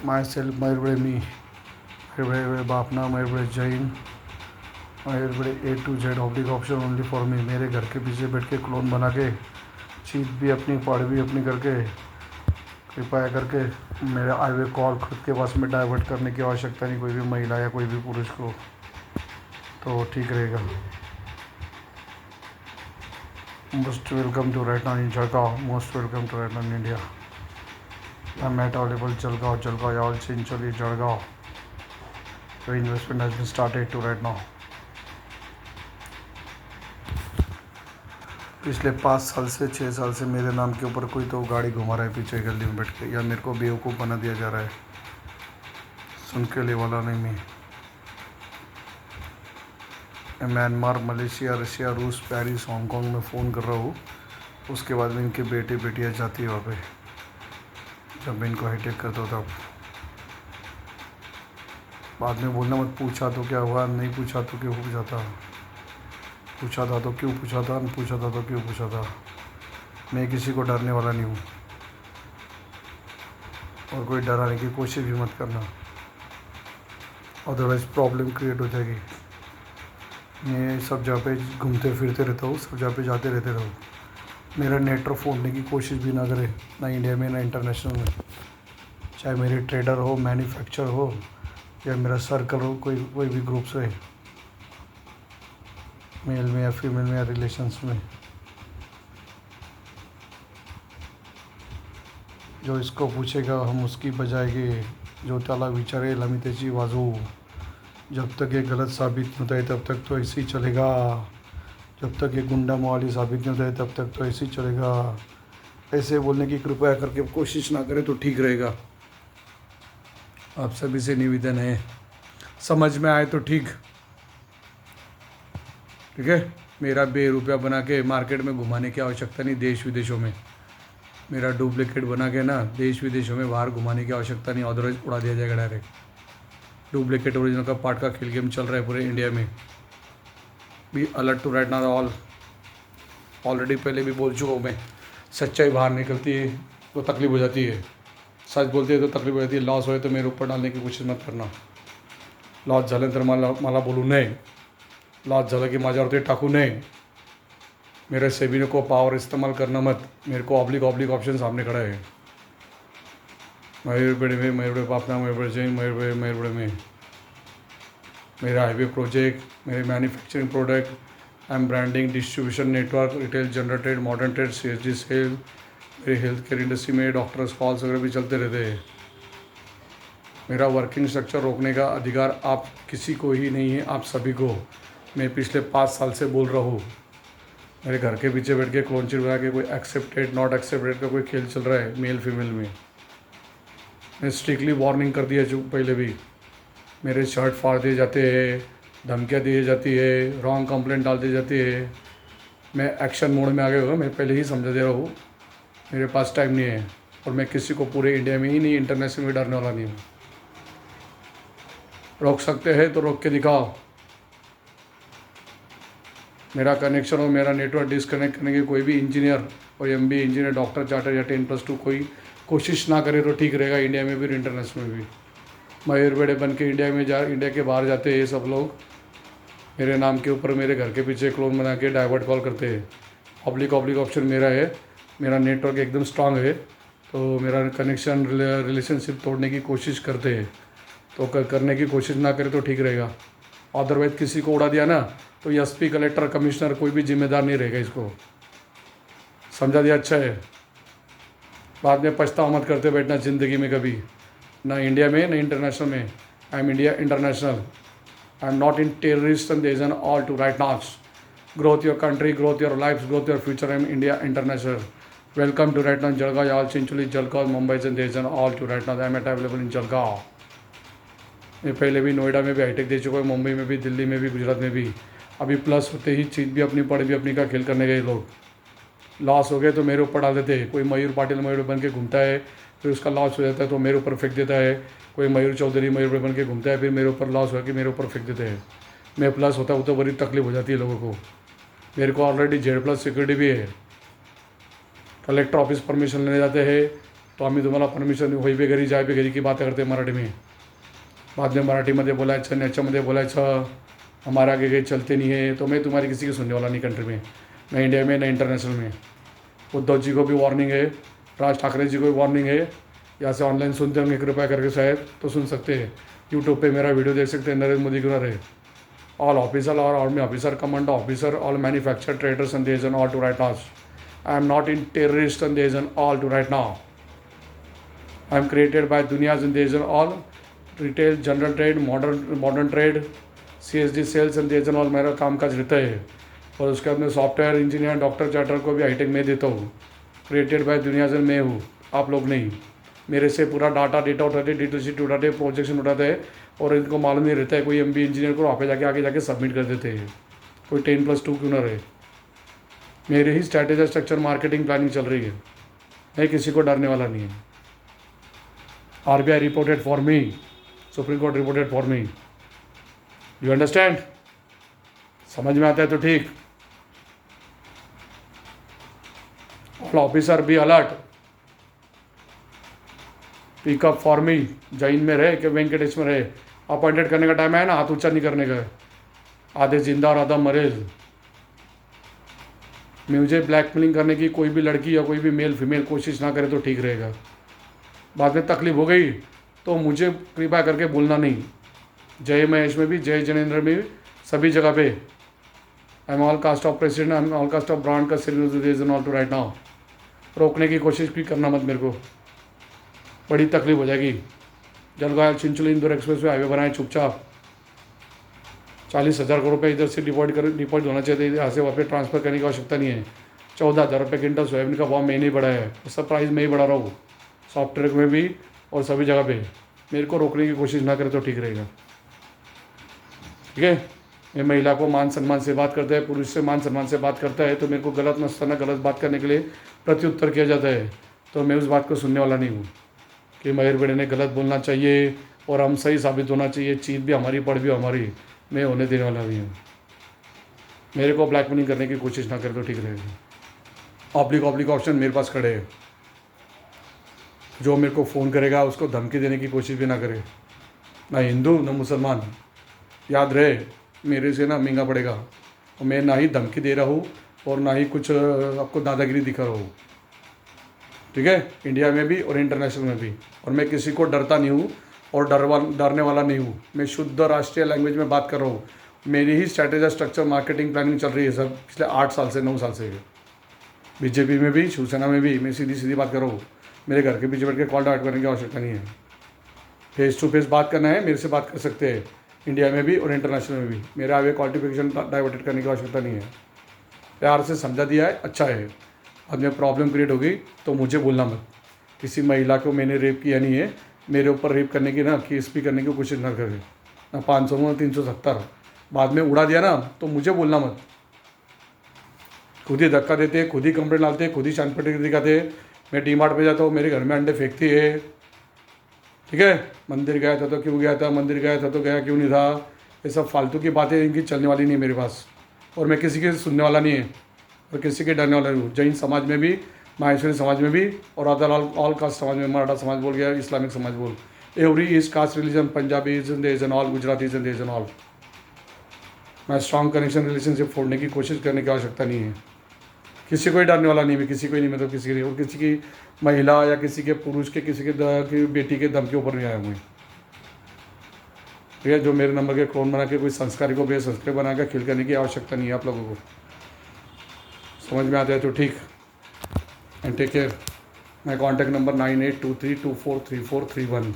My self Mayur me, Mayur Bapna, Mayur Jain, Mayur A to Z oblique option only for me. मेरे घर के पीछे बैठ के क्लोन बना के चीत भी अपनी पाड़ भी अपनी करके कृपया करके मेरा आई वे कॉल खुद के पास में डाइवर्ट करने की आवश्यकता नहीं कोई भी महिला या कोई भी पुरुष को, तो ठीक रहेगा। Most welcome to right now in Jalgaon, most welcome to right now in India. I am at available Jalgaon, Jalgaon all Chincholi Jalgaon. The investment has been started to right now। पिछले 5 साल से 6 साल से मेरे नाम के ऊपर कोई तो गाड़ी घुमा रहा है पीछे गली में बैठ के, या मेरे को बेवकूफ़ बना दिया जा रहा है। सुन के लिए वाला नहीं मैं म्यांमार, मलेशिया, रशिया, रूस, पेरिस, हांगकांग में फ़ोन कर रहा हूँ। उसके बाद में इनके बेटे बेटियाँ जाती है वहाँ पे, जब मैं इनको हाईटेक करता हूँ तब। बाद में बोलना मत पूछा तो क्या हुआ, नहीं पूछा तो क्यों हो जाता, पूछा था तो क्यों पूछा था, नहीं पूछा था तो क्यों पूछा था। मैं किसी को डरने वाला नहीं हूँ और कोई डराने की कोशिश भी मत करना, अदरवाइज़ प्रॉब्लम क्रिएट हो जाएगी। मैं सब जगह पे घूमते फिरते रहता हूँ, सब जगह पे जाते रहते रहूँ। मेरा नेटवर्क फोड़ने की कोशिश भी ना करे, ना इंडिया में ना इंटरनेशनल में। चाहे मेरे ट्रेडर हो, मैन्युफैक्चर हो, या मेरा सर्कल हो, कोई भी ग्रुप से, मेल में या फीमेल में या रिलेशंस में। जो इसको पूछेगा हम उसकी बजाएंगे, जो त्याला विचारे लमितेची वाजू। जब तक ये गलत साबित नहीं होता है तब तक तो ऐसे ही चलेगा, जब तक ये गुंडा मवाली साबित नहीं होता है तब तक तो ऐसे ही चलेगा। ऐसे बोलने की कृपया करके कोशिश ना करें तो ठीक रहेगा। आप सभी से निवेदन है, समझ में आए तो ठीक है। मेरा ₹2 बना के मार्केट में घुमाने की आवश्यकता नहीं, देश विदेशों में। मेरा डुप्लीकेट बना के ना देश विदेशों में बाहर घुमाने की आवश्यकता नहीं, अदरवाइज उड़ा दिया जाएगा डायरेक्ट। डुप्लीकेट ओरिजिनल का पार्ट का खेल गेम चल रहा है पूरे इंडिया में। Be alert to right now all. Already पहले भी बोल चुका हूँ मैं, सच्चाई बाहर निकलती है तो तकलीफ हो जाती है, सच बोलते हैं तो तकलीफ हो जाती है। लॉस होए तो मेरे ऊपर डालने की कोशिश मत करना। लॉस झालं तर मला बोलू नये, लॉस झालं की माझ्यावरती टाकू नये। मेरे सेबी को पावर इस्तेमाल करना मत। मेरे को ऑब्लिक ऑप्शन सामने खड़ा है। मयूरपेड़ में, मयूरपेड़ पापना, मयूरपेड़ जैन, मयूरपेड़ में मेरा हाईवे प्रोजेक्ट, मेरे manufacturing product, I am branding, distribution network, retail generated, modern trade, CSD sale. मेरे हेल्थ केयर इंडस्ट्री में डॉक्टर्स कॉल्स वगैरह भी चलते रहते हैं। मेरा वर्किंग स्ट्रक्चर रोकने का अधिकार आप किसी को ही नहीं है, आप सभी को। मैं पिछले 5 साल से बोल रहा हूँ। मेरे घर के पीछे बैठ के क्लोन चिट बना के कोई एक्सेप्टेड नॉट एक्सेप्टेड का कोई खेल चल रहा है मेल फीमेल में। मैं स्ट्रिक्टली वार्निंग कर दिया जो पहले भी। मेरे शर्ट फाड़ दिए जाते हैं, धमकियाँ दी जाती है, रॉन्ग कंप्लेंट डाल दी जाती है। मैं एक्शन मोड में आ गया हूँ, मैं पहले ही समझा दे रहा हूँ। मेरे पास टाइम नहीं है और मैं किसी को पूरे इंडिया में ही नहीं, इंटरनेशनल में डरने वाला नहीं हूँ। रोक सकते हैं तो रोक के दिखाओ। मेरा कनेक्शन और मेरा नेटवर्क डिसकनेक्ट करने के कोई भी इंजीनियर और MBA इंजीनियर, डॉक्टर, चार्टर या 10+2 कोई कोशिश ना करे तो ठीक रहेगा, इंडिया में भी और इंटरनेशनल में भी। मयूर बेड़े बन के इंडिया के बाहर जाते हैं ये सब लोग। मेरे नाम के ऊपर मेरे घर के पीछे क्लोन बना के डाइवर्ट कॉल करते हैं। ऑब्लिक ऑप्शन मेरा है, मेरा नेटवर्क एकदम स्ट्रांग है, तो मेरा कनेक्शन रिलेशनशिप तोड़ने की कोशिश करते हैं। तो करने की कोशिश ना करे तो ठीक रहेगा। अदरवाइज किसी को उड़ा दिया ना तो SP, कलेक्टर, कमिश्नर कोई भी जिम्मेदार नहीं रहेगा। इसको समझा दिया, अच्छा है। बाद में पछतावा मत करते बैठना ज़िंदगी में कभी, ना इंडिया में ना इंटरनेशनल में। I am India international, I am not in terrorist and there all to right now. Growth your country, growth your life, growth your future. I am India international. Welcome to right now Jalgaon, all Chincholi, Jalgaon, Mumbai and there all to right now. I am at available in Jalgaon. मैं पहले भी नोएडा में भी hi tech दे चुका हूँ, मुंबई में भी, दिल्ली में भी, गुजरात में भी। अभी प्लस होते ही चीज़ भी अपनी पढ़ भी अपनी का खेल करने गए लोग। लॉस हो गए तो मेरे ऊपर डाल देते हैं। कोई मयूर पाटिल मयूर बन के घूमता है, फिर उसका लॉस हो जाता है तो मेरे ऊपर फेंक देता है। कोई मयूर चौधरी मयूर बन के घूमता है, फिर मेरे ऊपर लॉस हो के मेरे ऊपर फेंक देते हैं। मैं प्लस होता हूँ तो बड़ी तकलीफ हो जाती है लोगों को। मेरे को ऑलरेडी Z+ सिक्योरिटी भी है। कलेक्टर ऑफिस परमिशन लेने जाते हैं, तो आम्ही तुम्हाला परमिशन होई पे घरी जाय पे घरी की बातें करते मराठी में. बाद में मराठीमध्ये बोलायचं याच्यामध्ये बोलायचं. हमारे आगे कहीं चलते नहीं है. तो मैं तुम्हारी किसी की सुनने वाला नहीं कंट्री में, ना इंडिया में ना इंटरनेशनल में. उद्धव जी को भी वार्निंग है, राज ठाकरे जी को भी वार्निंग है. यहाँ से ऑनलाइन सुनते होंगे कृपया करके शायद, तो सुन सकते हैं. यूट्यूब पे मेरा वीडियो देख सकते हैं, नरेंद्र मोदी क्यों रहे. ऑल ऑफिसर और army officer, commando officer, all manufacture traders and these and all to right now. I am not in terrorist and these and all to right now. I am created by दुनियाज and these and all retail, general trade, modern trade, CSD sales and these and all मेरा कामकाज रहता है. और उसके बाद में software engineer, doctor charter को भी हाईटेक में देता हूँ. क्रिएटेड बाय दुनियाज एंड मैं हूँ, आप लोग नहीं. मेरे से पूरा डेटा उठाते, डेटा उठाते, प्रोजेक्शन उठाते हैं. और इनको मालूम नहीं रहता है. कोई MBA इंजीनियर को वहाँ पे जाके आगे जाके सबमिट कर देते हैं. कोई 10+2 क्यों ना रहे. मेरे ही स्ट्रैटेजी, स्ट्रक्चर, मार्केटिंग, प्लानिंग चल रही है. मैं किसी को डरने वाला नहीं है. RBI reported for me, supreme court reported for me. You understand? समझ में आता है तो ठीक. All officer be alert, pickup for me. Jain में रहे कि वेंकटेश में रहे, अपॉइंटेड करने का टाइम है ना, हाथ ऊंचा नहीं करने का. आधे जिंदा और आधा मरेज. मुझे ब्लैकमेलिंग करने की कोई भी लड़की या कोई भी मेल फीमेल कोशिश ना करे तो ठीक रहेगा. बाद में तकलीफ हो गई तो मुझे कृपया करके बोलना नहीं. जय महेश में भी, जय जनेन्द्र में भी, सभी जगह पे I am all cost of president, I am all cost of brand का reason all to right now. रोकने की कोशिश भी करना मत मेरे को, बड़ी तकलीफ हो जाएगी. Jalgaon Chincholi Indore express way highway बनाए चुपचाप. 40,000 करोड़ रुपये इधर से डिपॉजिट होना चाहिए, यहाँ से वहाँ पे ट्रांसफ़र करने की आवश्यकता नहीं है. 14,000 रुपये क्विंटल सोयाबीन का भाव मैंने ही बढ़ाया है. सब प्राइस मैं ही बढ़ा रहा हूँ, सॉफ्टवेयर में भी और सभी जगह पे. मेरे को रोकने की कोशिश ना करे तो ठीक रहेगा. ठीक है. मैं महिला को मान सम्मान से बात करता है, पुरुष से मान सम्मान से बात करता है, तो मेरे को गलत मस्ताना गलत बात करने के लिए प्रत्युत्तर किया जाता है. तो मैं उस बात को सुनने वाला नहीं हूँ कि महेर बेड़े ने गलत बोलना चाहिए और हम सही साबित होना चाहिए. चीज़ भी हमारी, पढ़ भी हमारी. मैं होने देने वाला नहीं हूँ. मेरे को ब्लैकमेलिंग करने की कोशिश ना करे तो ठीक रहेगा. ऑब्लिक ऑप्शन मेरे पास खड़े है. जो मेरे को फ़ोन करेगा उसको धमकी देने की कोशिश भी ना करे. ना हिंदू ना मुसलमान. याद रहे, मेरे से ना महंगा पड़ेगा. और मैं ना ही धमकी दे रहा हूँ और ना ही कुछ आपको दादागिरी दिखा रहा हूँ. ठीक है. इंडिया में भी और इंटरनेशनल में भी. और मैं किसी को डरता नहीं हूँ और डरने वाला नहीं हूँ. मैं शुद्ध राष्ट्रीय लैंग्वेज में बात कर रहा हूँ. मेरी ही स्ट्रैटेजी, स्ट्रक्चर, मार्केटिंग, प्लानिंग चल रही है सर पिछले 8 साल से, 9 साल से. बीजेपी में भी, शिवसेना में भी मैं सीधी बात कर रहा हूँ. मेरे घर के पीछे बैठ के कॉल डाउट करने की आवश्यकता नहीं है. फेस टू फेस बात करना है, मेरे से बात कर सकते हैं. इंडिया में भी और इंटरनेशनल में भी. मेरा आगे क्वालिफिकेशन डाइवर्टेड करने की आवश्यकता नहीं है. प्यार से समझा दिया है, अच्छा है. बाद में प्रॉब्लम क्रिएट होगी तो मुझे बोलना मत. किसी महिला को मैंने रेप किया नहीं है. मेरे ऊपर रेप करने की ना केस भी करने की कोशिश ना करें. ना 500 ना 370. बाद में उड़ा दिया ना तो मुझे बोलना मत. खुद ही धक्का देते, खुद ही कंप्लेंट डालते, खुद ही शानपट्टी दिखाते. मैं DMart पे जाता हूँ, मेरे घर में अंडे फेंकती है. ठीक है. मंदिर गया था तो क्यों गया था, मंदिर गया था तो गया क्यों नहीं था. ये सब फालतू की बातें इनकी चलने वाली नहीं है मेरे पास. और मैं किसी के सुनने वाला नहीं है और किसी के डरने वाला नहीं हूँ. जैन समाज में भी, माहेश्वरी समाज में भी और अदर ऑल कास्ट समाज में, मराठा समाज बोल गया, इस्लामिक समाज बोल, every is caste religion, Punjabis and all, Gujaratis and all. मैं स्ट्रॉन्ग कनेक्शन, रिलेशनशिप फोड़ने की कोशिश करने की आवश्यकता नहीं है. किसी को ही डरने वाला नहीं. मैं किसी को ही नहीं, मतलब किसी की, और किसी की महिला या किसी के पुरुष के, किसी के बेटी के दम के ऊपर नहीं आया हूँ. ठीक है. जो मेरे नंबर के क्लोन बना के कोई संस्कारी को बेसंस्कारी बना के खिल करने की आवश्यकता नहीं है आप लोगों को. समझ में आता है तो ठीक. And take care. My contact number 9823243431.